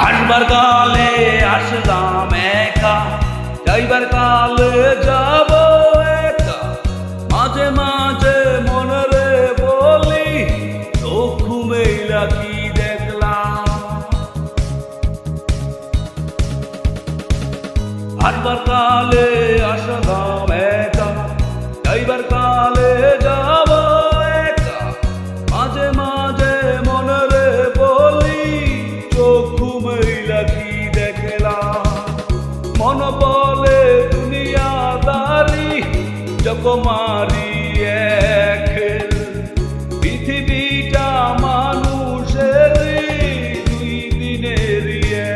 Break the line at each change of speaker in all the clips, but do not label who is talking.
আসবার কালে আসলাম একা, যাইবার কালে যাব একা। মাঝে মাঝে মনে রে বলি, চক্ষু মেলা কি দেখলাম। আসবার কালে আসলাম একা, যাইবার কালে যাব একা। মাঝে মাঝে মনে রে বলি, চক্ষু মেলা কি দেখলাম। মন বলে দুনিয়াদারি জকমারি এক, পৃথিবীটা মানুষের দুই দিনের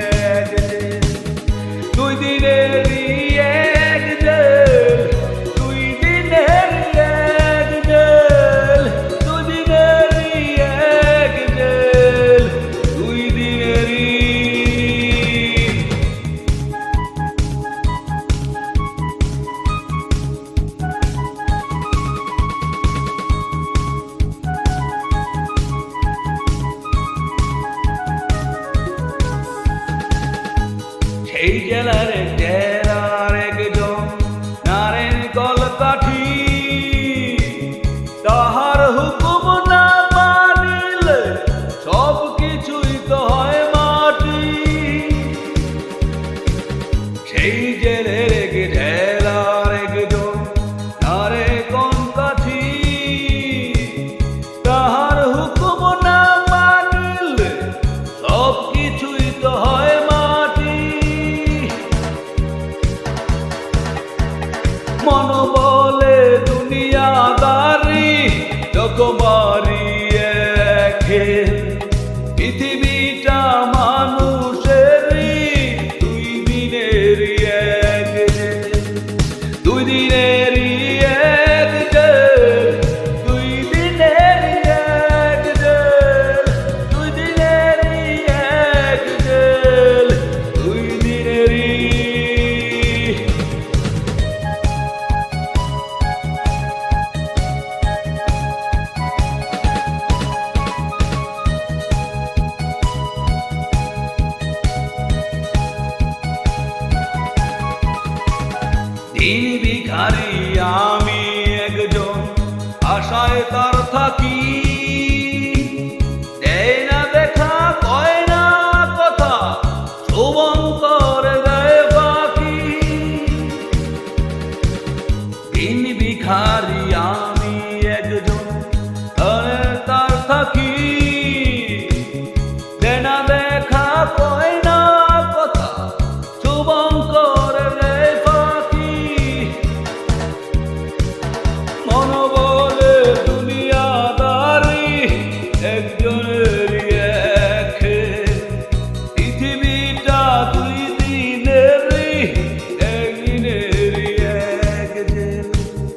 এক, দুই দিনের এক জেল, দুই দিনের এক জেল, দুই দিনের এক জেল, দুই দিনের। সেই জেলার জেলার একজন নারেন কলকাঠি, তাহার হুকুম না মানিলে সব কিছুই তো হয় মাটি। সেই জেলের জেলার একজন নারে কলকাঠি, তাহার হুকুম না মানিলে সব কিছুই তো হয় মাটি। মন বলে দুনিয়াদারি জকমারি এক, পৃথিবীটা মানুষের দুই দিনের এক, দুই দিনের এক জেল, দুই দিনের এক জেল, দুই দিনের এক জেল, দুই দিনের। দিন ভিখারি আমি একজন, আশায় তার থাকি।